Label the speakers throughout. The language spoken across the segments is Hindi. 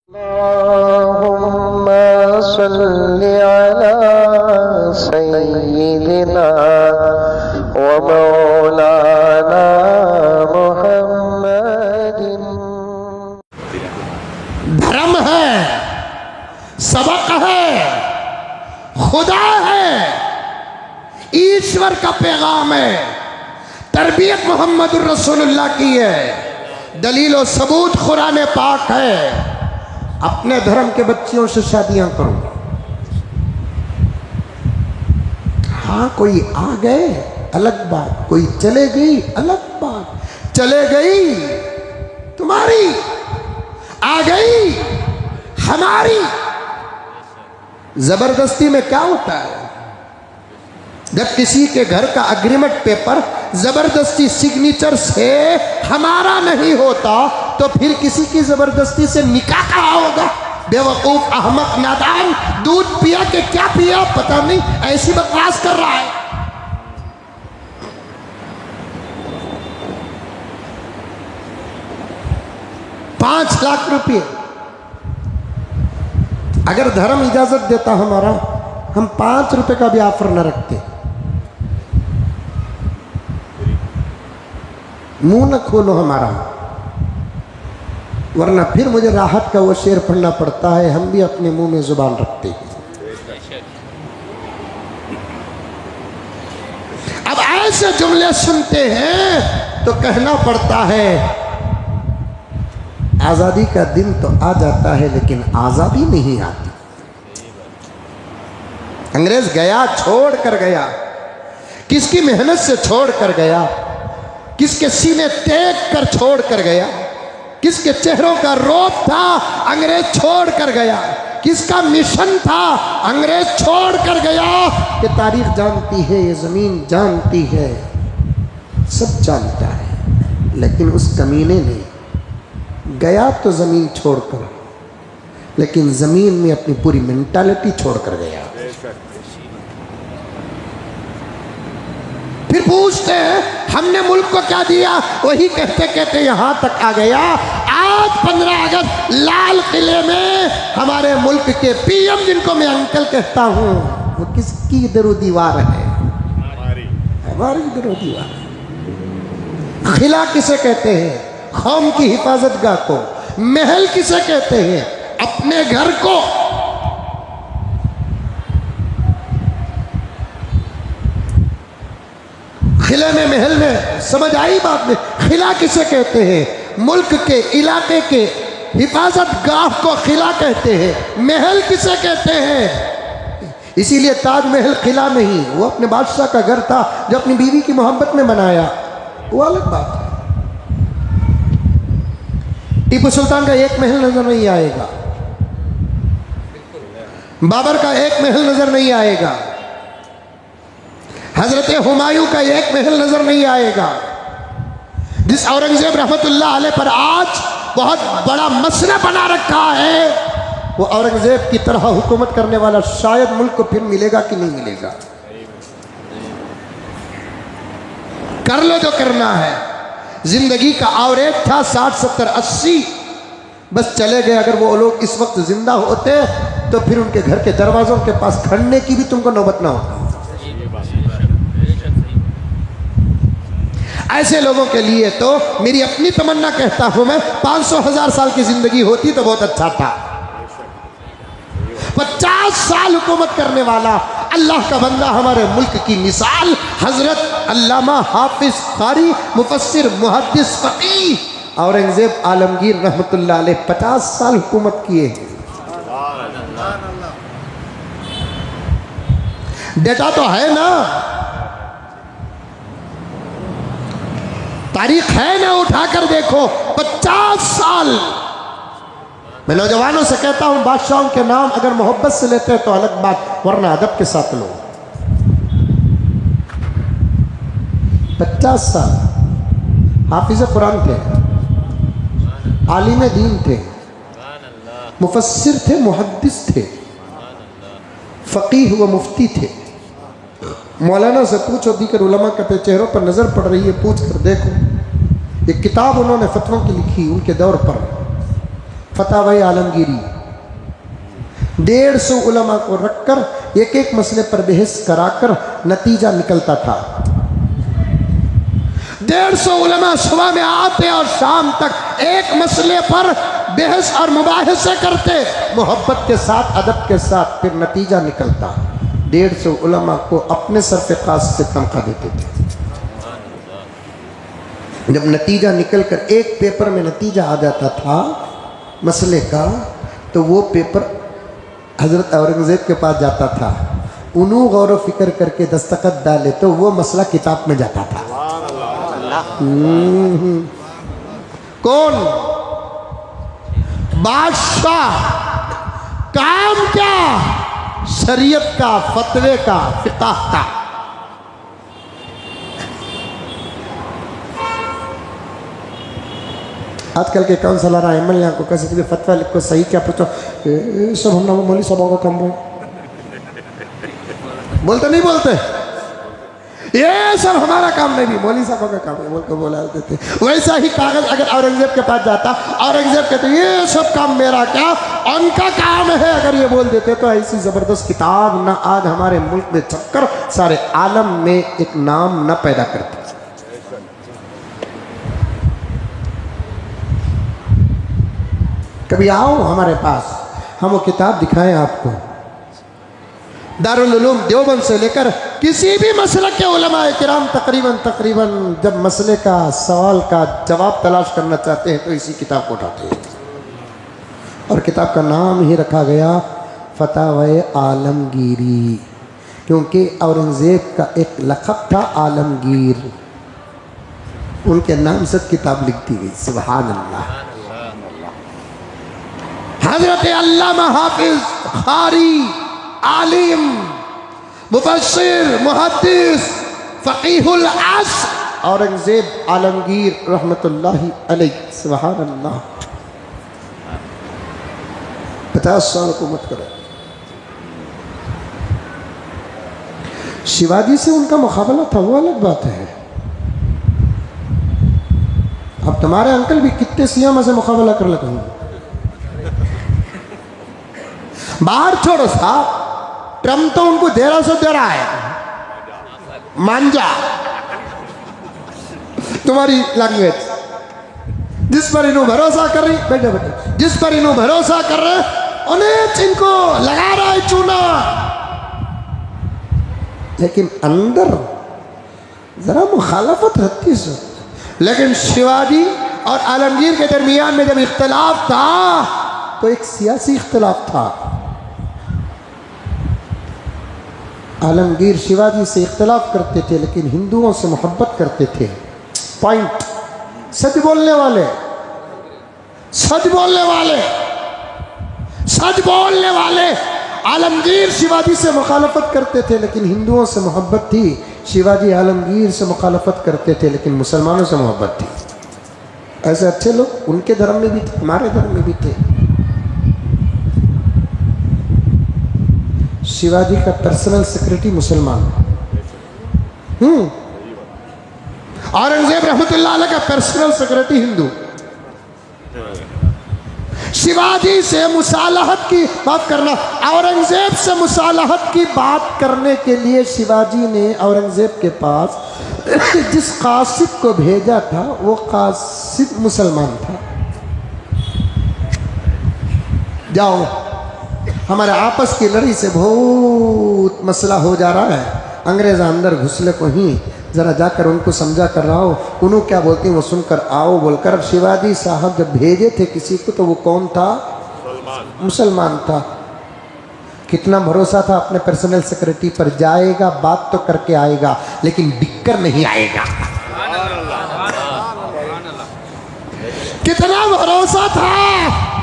Speaker 1: अल्लाहुम्मा सल्लि अला सय्यिदिना व मौलाना मुहम्मदिन।
Speaker 2: धर्म है, सबक है, खुदा है, ईश्वर का पैगाम है, तरबियत मोहम्मदुर रसूलुल्लाह की है, दलील और सबूत कुरान पाक है। अपने धर्म के बच्चियों से शादियां करो। हाँ, कोई आ गए अलग बात, कोई चले गई अलग बात। चले गई तुम्हारी, आ गई हमारी। जबरदस्ती में क्या होता है? जब किसी के घर का अग्रीमेंट पेपर जबरदस्ती सिग्नेचर से हमारा नहीं होता तो फिर किसी की जबरदस्ती से निकाह कहा होगा? बेवकूफ, अहमक, नादान। दूध पिया के क्या पिया पता नहीं, ऐसी बकवास कर रहा है। ₹5,00,000 अगर धर्म इजाजत देता हमारा, हम ₹5 का भी ऑफर न रखते। मुंह न खोलो हमारा, वरना फिर मुझे राहत का वो शेर पढ़ना पड़ता है, हम भी अपने मुंह में जुबान रखते हैं। अब ऐसे जुमले सुनते हैं तो कहना पड़ता है, आजादी का दिन तो आ जाता है लेकिन आजादी नहीं आती। अंग्रेज गया, छोड़ कर गया। किसकी मेहनत से छोड़ कर गया? किसके सीने टेक कर छोड़ कर गया? किसके चेहरों का रोब था? अंग्रेज छोड़ कर गया। किसका मिशन था? अंग्रेज छोड़ कर गया। ये तारीख जानती है, ये जमीन जानती है, सब जानता है। लेकिन उस कमीने ने गया तो जमीन छोड़कर, लेकिन जमीन में अपनी पूरी मेंटालिटी छोड़कर गया। फिर पूछते हैं हमने मुल्क को क्या दिया? वही कहते कहते यहां तक आ गया। आज 15 अगस्त लाल किले में हमारे मुल्क के पीएम, जिनको मैं अंकल कहता हूं, वो किसकी दरो दीवार है? हमारी दरो दीवार। किला किसे कहते हैं? कौम की हिफाजत गाह को। महल किसे कहते हैं? अपने घर को। किले में, महल में, समझ आई बात में? किला किसे कहते हैं? मुल्क के, इलाके के हिफाजत गाह को किला कहते हैं। महल किसे कहते हैं? इसीलिए ताजमहल किला नहीं, वो अपने बादशाह का घर था जो अपनी बीवी की मोहब्बत में बनाया, वो अलग बात है। टीपू सुल्तान का एक महल नजर नहीं आएगा, बाबर का एक महल नजर नहीं आएगा, हजरत हुमायूं का एक महल नजर नहीं आएगा। जिस औरंगजेब रहमतुल्लाह अलैह पर आज बहुत बड़ा मसला बना रखा है, वो औरंगजेब की तरह हुकूमत करने वाला शायद मुल्क को फिर मिलेगा कि नहीं मिलेगा। कर लो जो करना है। जिंदगी का एवरेज था 60, 70, 80, बस चले गए। अगर वो लोग इस वक्त जिंदा होते तो फिर उनके घर के दरवाजों के पास खड़ने की भी तुमको नौबत ना होता। ऐसे लोगों के लिए तो मेरी अपनी तमन्ना कहता हूं मैं, 500,000 साल की जिंदगी होती तो बहुत अच्छा था। 50 साल हुकूमत करने वाला अल्लाह का बंदा, हमारे मुल्क की मिसाल हजरत अल्लामा हाफिज कारी मुफस्सिर मुहद्दिस फकीह औरंगजेब आलमगीर रहमतुल्लाह अलैह 50 साल हुकूमत किए। डेटा तो है ना, तारीख है ना, उठाकर देखो। 50 साल। मैं नौजवानों से कहता हूं, बादशाहों के नाम अगर मोहब्बत से लेते हैं तो अलग बात, वरना अदब के साथ लो। 50 साल हाफिज कुरान थे, आलिम दीन थे, मुफस्सिर थे, मुहद्दिस थे, फकीह व मुफ्ती थे। मौलाना से पूछो, दीकर उलमा के चेहरों पर नजर पड़ रही है, पूछ कर देखो। एक किताब उन्होंने फतवों की लिखी उनके दौर पर, फतावा आलमगीरी। 150 उलमा को रखकर एक एक मसले पर बहस कराकर नतीजा निकलता था। 150 उलमा सुबह में आते और शाम तक एक मसले पर बहस और मुबाहिसे करते, मोहब्बत के साथ, अदब के साथ, फिर नतीजा निकलता। 150 उलमा को अपने सरफ़े खास से तनख्वाह देते थे। जब नतीजा निकलकर एक पेपर में नतीजा आ जाता था मसले का, तो वो पेपर हज़रत औरंगज़ेब के पास जाता था। उन्होंने गौर व फिक्र करके दस्तखत डाले तो वो मसला किताब में जाता था। कौन? बादशाह। काम क्या? शरीयत का, फतवे का, फिक़ह का। आजकल के काउंसलर एमएलए को कैसे फतवा लिखो, सही क्या पूछो, सब हम ना मौलवी साहब का काम बोलते नहीं बोलते, ये सब हमारा काम नहीं, भी मौलवी साहब का काम है बोल के बोला देते। वैसा ही कागज अगर औरंगजेब के पास जाता, औरंगजेब कहते ये सब काम मेरा क्या, उनका काम है, अगर ये बोल देते तो ऐसी जबरदस्त किताब ना आज हमारे मुल्क में चक्कर सारे आलम में एक नाम न पैदा करती। कभी आओ हमारे पास, हम वो किताब दिखाएं आपको। दारुल उलूम देवबंद से लेकर किसी भी मसलक के उलमाए किराम तकरीबन जब मसले का, सवाल का जवाब तलाश करना चाहते हैं तो इसी किताब को उठाते हैं। और किताब का नाम ही रखा गया फतावाए आलमगीरी, क्योंकि औरंगज़ेब का एक लक़ब था आलमगीर, उनके नाम से किताब लिख दी गई। सुभान अल्लाह। हज़रत अल्लामा हाफिज़ क़ारी, आलिम, मुफस्सिर, मुहद्दिस, फ़क़ीहुल अस्र औरंगज़ेब आलमगीर रहमतुल्लाहि अलैह। सुभान अल्लाह। 50 साल हुकूमत करे। शिवाजी से उनका मुकाबला था वो अलग बात है। अब तुम्हारे अंकल भी कितने सियामा से मुकाबला कर लगे हैं। बाहर छोड़ो साहब, ट्रम्प तो उनको देरा से दे रहा है, मांझा तुम्हारी लैंग्वेज, जिस पर इन्हों भरोसा कर रही, बैठे बैठे, जिस पर इन्हों भरोसा कर रहे उन्हें इनको लगा रहा है चूना, लेकिन अंदर जरा मुखालफत रहती है। लेकिन शिवाजी और आलमगीर के दरमियान में जब इख्तलाफ था तो एक सियासी इख्तलाफ था। आलमगीर शिवाजी से इख्तलाफ करते थे लेकिन हिंदुओं से मोहब्बत करते थे। पॉइंट। सच बोलने वाले, सच बोलने वाले, सच बोलने वाले। आलमगीर शिवाजी से मुखालफत करते थे लेकिन हिंदुओं से मोहब्बत थी। शिवाजी आलमगीर से मुखालफत करते थे लेकिन मुसलमानों से मोहब्बत थी। ऐसे अच्छे लोग उनके धर्म में भी थे, हमारे धर्म में भी थे। शिवाजी का पर्सनल सेक्रेटरी मुसलमान, औरंगजेब रहमतुल्लाह अलैह का पर्सनल सेक्रेटरी हिंदू। शिवाजी से मुसालहत की बात करना, औरंगजेब से मुसालहत की बात करने के लिए शिवाजी ने औरंगजेब के पास जिस कासिद को भेजा था वो कासिद मुसलमान था। जाओ, हमारे आपस की लड़ाई से बहुत मसला हो जा रहा है, अंग्रेज अंदर घुसले को ही ज़रा जाकर उनको समझा कर रहा हो, उन्होंने क्या बोलती हैं वो सुनकर आओ बोलकर। अब शिवाजी साहब जब भेजे थे किसी को तो वो कौन था? मुसलमान था। कितना भरोसा था अपने पर्सनल सेक्रेटरी पर, जाएगा बात तो करके आएगा लेकिन बिककर नहीं आएगा। कितना भरोसा था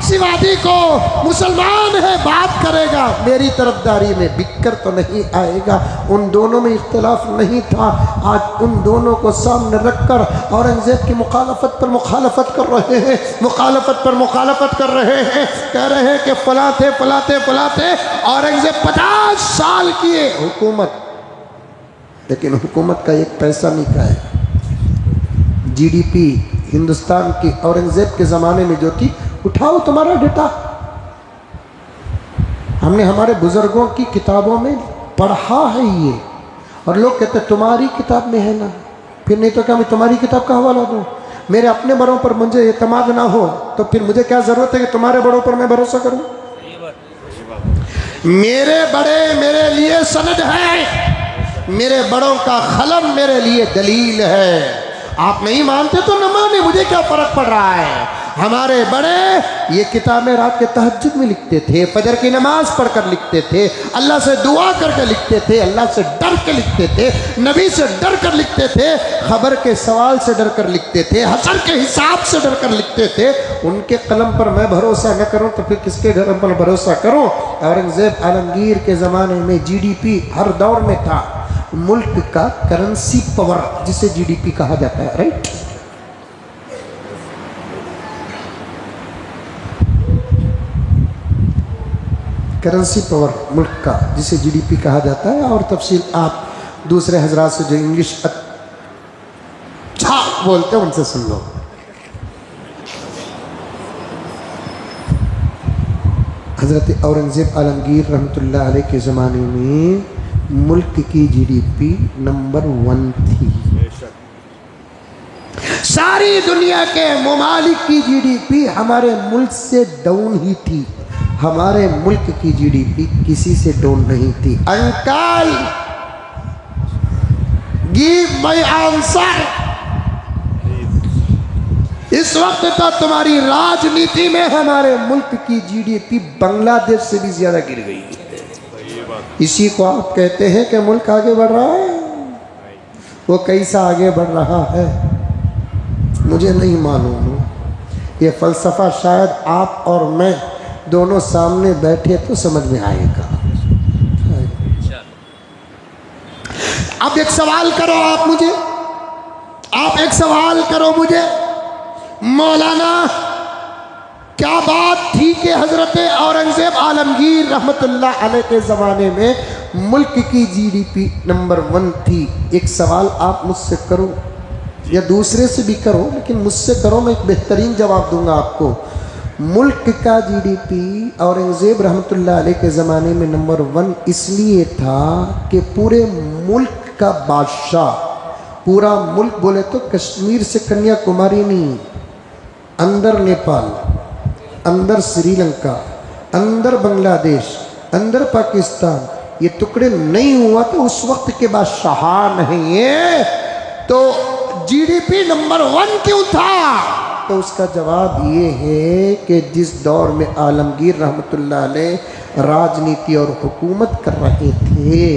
Speaker 2: शिवाजी को, मुसलमान है बात करेगा मेरी तरफदारी में, बिककर तो नहीं आएगा। उन दोनों में इख्तलाफ नहीं था। आज उन दोनों को सामने रखकर औरंगजेब की मुखालफत पर मुखालफत कर रहे हैं, मुखालफत पर मुखालफत कर रहे हैं। कह रहे हैं कि फलाते फलाते फलाते औरंगजेब 50 साल किए हुकूमत, लेकिन हुकूमत का एक पैसा नहीं का है। GDP हिंदुस्तान की औरंगजेब के ज़माने में जो थी उठाओ तुम्हारा डेटा। हमने हमारे बुजुर्गों की किताबों में पढ़ा है ये, और लोग कहते हैं तुम्हारी किताब में है ना, फिर नहीं तो क्या मैं तुम्हारी किताब का हवाला दूँ? मेरे अपने बड़ों पर मुझे एतमाद ना हो तो फिर मुझे क्या जरूरत है कि तुम्हारे बड़ों पर मैं भरोसा करूं? मेरे बड़े मेरे लिए सनद है, मेरे बड़ों का कलम मेरे लिए दलील है। आप नहीं मानते तो न माने, मुझे क्या फर्क पड़ रहा है। हमारे बड़े ये किताबें रात के तहज्जुद में लिखते थे, फजर की नमाज पढ़कर लिखते थे, अल्लाह से दुआ करके लिखते थे, अल्लाह से डर के लिखते थे, नबी से डर कर लिखते थे, खबर के सवाल से डर कर लिखते थे, हशर के हिसाब से डर कर लिखते थे। उनके कलम पर मैं भरोसा न करूं तो फिर किसके कलम पर भरोसा करूं? औरंगजेब आलमगीर के ज़माने में जीडीपी हर दौर में था, मुल्क का करेंसी पावर जिसे जीडीपी कहा जाता है, राइट। करेंसी पावर मुल्क का जिसे जीडीपी कहा जाता है, और तफसील आप दूसरे हजरात से जो इंग्लिश अच्छा बोलते हैं उनसे सुन लो। हजरत औरंगजेब आलमगीर रहमतुल्लाह अलैह के ज़माने में मुल्क की जीडीपी नंबर 1 थी। सारी दुनिया के ममालिक की जीडीपी हमारे मुल्क से डाउन ही थी, हमारे मुल्क की जीडीपी किसी से डाउन नहीं थी। Uncle give my answer. इस वक्त तो तुम्हारी राजनीति में हमारे मुल्क की जीडीपी बांग्लादेश से भी ज्यादा गिर गई है। इसी को आप कहते हैं कि मुल्क आगे बढ़ रहा है। वो कैसा आगे बढ़ रहा है मुझे नहीं मालूम। ये फलसफा शायद आप और मैं दोनों सामने बैठे तो समझ में आएगा। अब एक सवाल करो आप मुझे, आप एक सवाल करो मुझे, मौलाना क्या बात थी कि हजरत औरंगजेब आलमगीर रहमतुल्लाह अलैह के ज़माने में मुल्क की जीडीपी नंबर 1 थी? एक सवाल आप मुझसे करो या दूसरे से भी करो, लेकिन मुझसे करो, मैं एक बेहतरीन जवाब दूंगा आपको। मुल्क का जीडीपी औरंगजेब रहमतुल्लाह अलैह के ज़माने में नंबर 1 इसलिए था कि पूरे मुल्क का बादशाह, पूरा मुल्क बोले तो कश्मीर से कन्याकुमारी नहीं, अंदर नेपाल, अंदर श्रीलंका, अंदर बांग्लादेश, अंदर पाकिस्तान, ये टुकड़े नहीं हुआ तो उस वक्त के बादशाह नहीं है, तो जीडीपी नंबर 1 क्यों था? तो उसका जवाब ये है कि जिस दौर में आलमगीर रहमतुल्लाह अलैह राजनीति और हुकूमत कर रहे थे,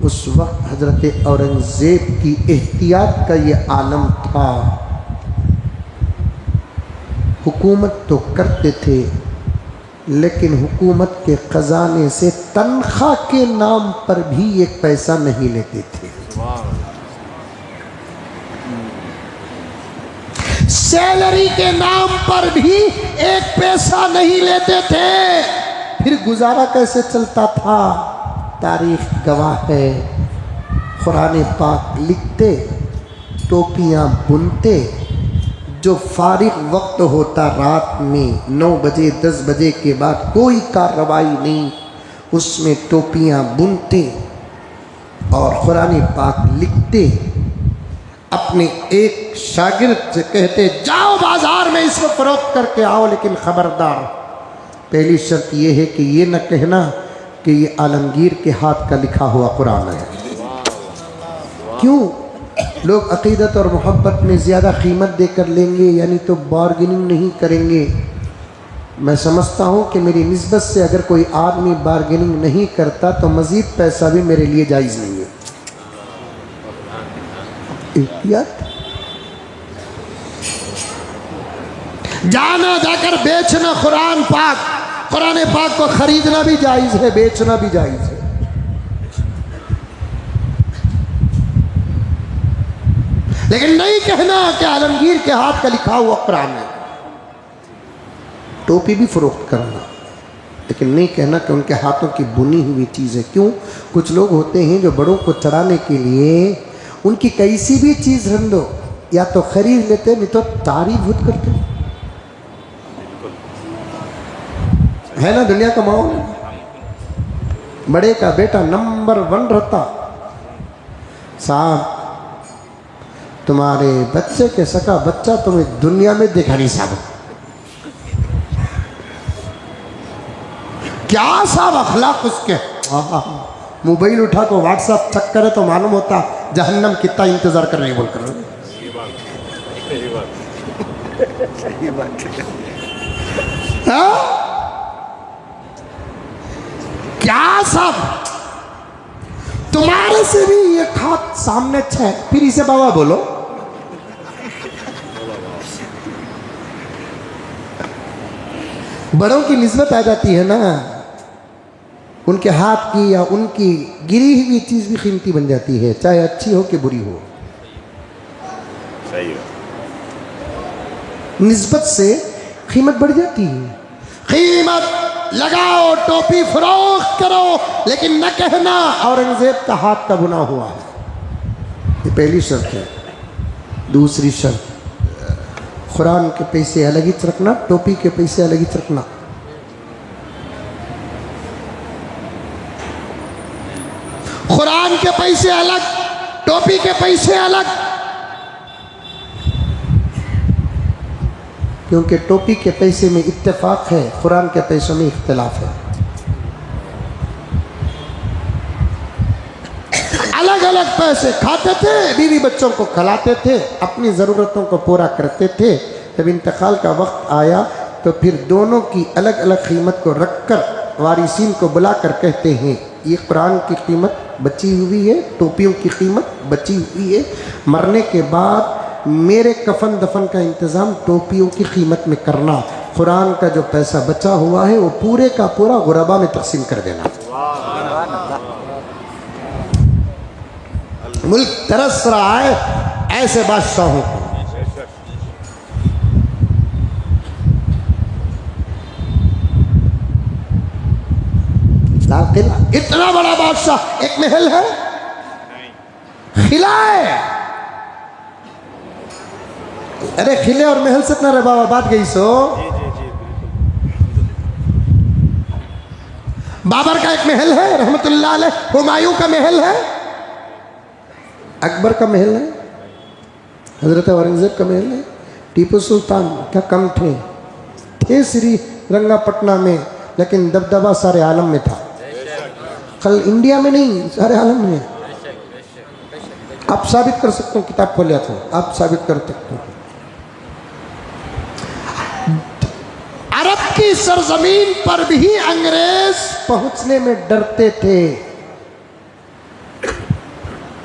Speaker 2: उस वक्त हजरत औरंगजेब की एहतियात का ये आलम था। हुकूमत तो करते थे, लेकिन हुकूमत के खजाने से तनख्वाह के नाम पर भी एक पैसा नहीं लेते थे। सैलरी के नाम पर भी एक पैसा नहीं लेते थे। फिर गुजारा कैसे चलता था? तारीख गवाह है। कुरान पाक लिखते, टोपियाँ बुनते, जो फारिग वक्त होता रात में 9 बजे 10 बजे के बाद कोई कार्रवाई नहीं, उसमें टोपियाँ बुनते और कुरान पाक लिखते। अपने एक शागिर्द से कहते जाओ बाजार में इसको फरोख्त करके आओ, लेकिन खबरदार पहली शर्त यह है कि ये न कहना कि ये आलमगीर के हाथ का लिखा हुआ कुरान है। क्यों? लोग अकीदत और मोहब्बत में ज़्यादा कीमत देकर लेंगे, यानी तो बार्गेनिंग नहीं करेंगे। मैं समझता हूँ कि मेरी निस्बत से अगर कोई आदमी बार्गेनिंग नहीं करता तो मज़ीद पैसा भी मेरे लिए जायज़ नहीं है। एहतियात, जाना जाकर बेचना कुरान पाक को खरीदना भी जायज़ है, बेचना भी जायज़ है। लेकिन नहीं कहना कि आलमगीर के हाथ का लिखा हुआ कुरान है। टोपी भी फरोख्त करना, लेकिन नहीं कहना कि उनके हाथों की बुनी हुई चीज़ है। क्यों? कुछ लोग होते हैं जो बड़ों को चढ़ाने के लिए उनकी कैसी भी चीज़ रख दो, या तो खरीद लेते, नहीं तो तारीफ बहुत करते। है ना दुनिया का माहौल। बड़े का बेटा नंबर 1 रहता, साहब तुम्हारे बच्चे के सका बच्चा तुम्हें दुनिया में देखा नहीं साहब। क्या साहब अखलाक उसके। मोबाइल उठा को व्हाट्सएप चेक करे तो मालूम होता जहन्नम कितना इंतजार कर रही बोलकर। हाँ? क्या साहब तुम्हारे से भी ये खात सामने है, फिर इसे बाबा बोलो। बड़ों की निस्बत आ जाती है ना, उनके हाथ की या उनकी गिरी हुई चीज भी कीमती बन जाती है, चाहे अच्छी हो कि बुरी हो।
Speaker 3: सही है।
Speaker 2: निस्बत से कीमत बढ़ जाती है। कीमत लगाओ, टोपी फरोख्त करो, लेकिन न कहना औरंगजेब का हाथ का गुनाह हुआ है। ये पहली शर्त है। दूसरी शर्त, कुरान के पैसे अलग ही रखना, टोपी के पैसे अलग ही रखना। कुरान के पैसे अलग, टोपी के पैसे अलग। क्योंकि टोपी के पैसे में इत्तेफाक है, कुरान के पैसों में इख्तिलाफ है। अलग अलग पैसे खाते थे, बीवी बच्चों को खिलाते थे, अपनी ज़रूरतों को पूरा करते थे। जब इंतकाल का वक्त आया तो फिर दोनों की अलग अलग कीमत को रखकर वारिसीन को बुलाकर कहते हैं ये कुरान की कीमत बची हुई है, टोपियों की कीमत बची हुई है, मरने के बाद मेरे कफन दफन का इंतज़ाम टोपियों की कीमत में करना, कुरान का जो पैसा बचा हुआ है वो पूरे का पूरा गुरबा में तकसीम कर देना। मुल्क तरस रहा है ऐसे बादशाहों को। लाल किला, इतना बड़ा बादशाह, एक महल है, किला है। अरे किले और महल से इतना रे बाबा बात गई सो। बाबर का एक महल है रहमतुल्लाह अलैह, हुमायूं का महल है, अकबर का महल है, हजरत औरंगजेब का महल है, टीपू सुल्तान क्या कम थे श्री रंगापटना में, लेकिन दबदबा सारे आलम में था। कल इंडिया में नहीं, सारे आलम में। आप साबित कर सकते हो, किताब खोलिया तो आप साबित कर सकते हो। अरब की सरजमीन पर भी अंग्रेज पहुंचने में डरते थे,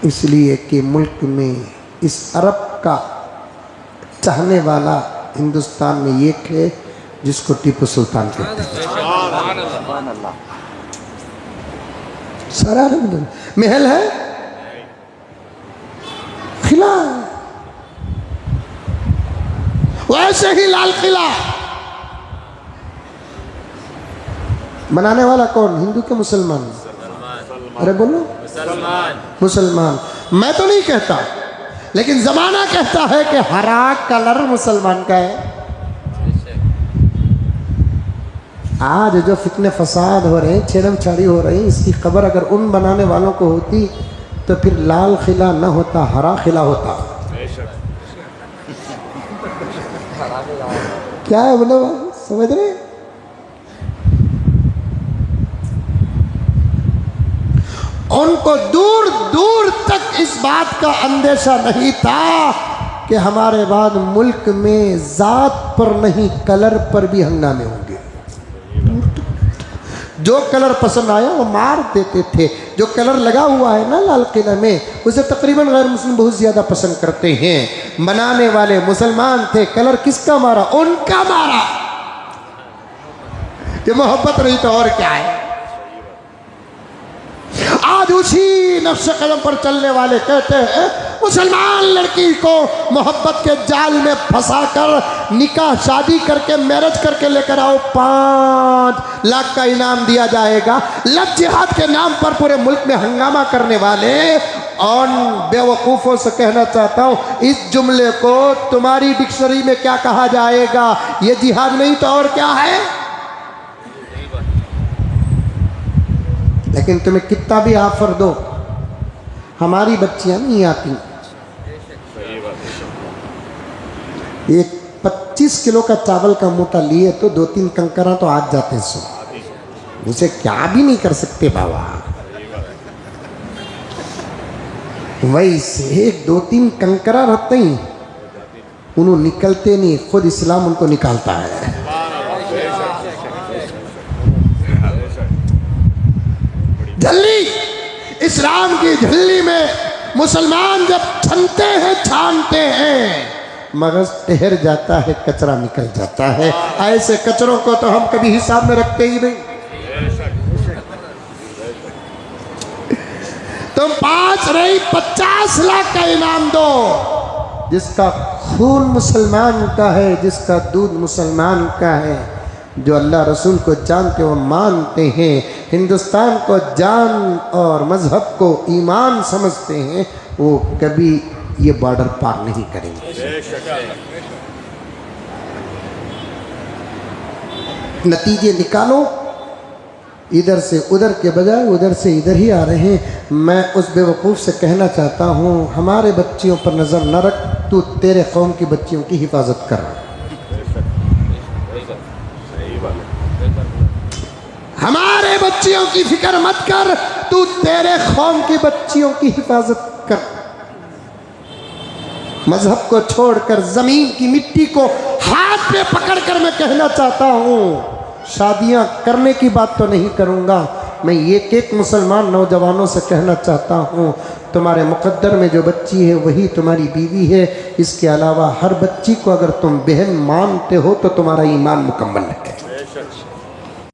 Speaker 2: इसलिए कि मुल्क में इस अरब का चाहने वाला हिंदुस्तान में एक है जिसको टीपू सुल्तान कहते हैं। सारा महल है, किला, वैसे ही लाल किला बनाने वाला कौन? हिंदू के मुसलमान? अरे बोलो मुसलमान। मैं तो नहीं कहता, लेकिन जमाना कहता है कि हरा कलर मुसलमान का है। आज जो फितने फसाद हो रहे हैं, छेड़म छाड़ी हो रही, इसकी खबर अगर उन बनाने वालों को होती तो फिर लाल किला न होता, हरा किला होता। क्या है बोलो, समझ रहे? उनको दूर दूर तक इस बात का अंदेशा नहीं था कि हमारे बाद मुल्क में जात पर नहीं कलर पर भी हंगामे होंगे। जो कलर पसंद आया वो मार देते थे। जो कलर लगा हुआ है ना लाल किला में, उसे तकरीबन गैर मुस्लिम बहुत ज़्यादा पसंद करते हैं। बनाने वाले मुसलमान थे, कलर किसका मारा? उनका मारा। ये मोहब्बत नहीं तो और क्या है। आज उसी नक्शे कदम पर चलने वाले कहते हैं मुसलमान लड़की को मोहब्बत के जाल में फंसाकर निकाह शादी करके मैरिज करके लेकर आओ, 5 लाख का इनाम दिया जाएगा। लव जिहाद के नाम पर पूरे मुल्क में हंगामा करने वाले और बेवकूफ़ों से कहना चाहता हूँ, इस जुमले को तुम्हारी डिक्शनरी में क्या कहा जाएगा? ये जिहाद नहीं तो और क्या है? लेकिन तुम्हें कितना भी ऑफर दो, हमारी बच्चियां नहीं आती। एक 25 किलो का चावल का मूठा लिए तो 2-3 कंकरा तो आज जाते सो, उसे क्या भी नहीं कर सकते बाबा। वैसे 2-3 कंकरा रहते ही उन्होंने निकलते नहीं, खुद इस्लाम उनको निकालता है। झल्ली, इस्लाम की झल्ली में मुसलमान जब छानते हैं मगज ठहर जाता है, कचरा निकल जाता है। ऐसे कचरों को तो हम कभी हिसाब में रखते ही नहीं। तुम 5 नहीं 50 लाख का इनाम दो, जिसका खून मुसलमान का है, जिसका दूध मुसलमान का है, जो अल्लाह रसूल को जानते और मानते हैं, हिंदुस्तान को जान और मजहब को ईमान समझते हैं, वो कभी ये बॉर्डर पार नहीं करेंगे। नतीजे निकालो, इधर से उधर के बजाय उधर से इधर ही आ रहे हैं। मैं उस बेवकूफ़ से कहना चाहता हूँ, हमारे बच्चियों पर नज़र न रख, तू तेरे कौम की बच्चियों की हिफाजत कर। हमारे बच्चियों की फिक्र मत कर, तू तेरे कौम की बच्चियों की हिफाजत कर। मजहब को छोड़कर ज़मीन की मिट्टी को हाथ में पकड़कर मैं कहना चाहता हूँ, शादियां करने की बात तो नहीं करूँगा, मैं एक मुसलमान नौजवानों से कहना चाहता हूँ, तुम्हारे मुकद्दर में जो बच्ची है वही तुम्हारी बीवी है। इसके अलावा हर बच्ची को अगर तुम बहन मानते हो तो तुम्हारा ईमान मुकम्मल है।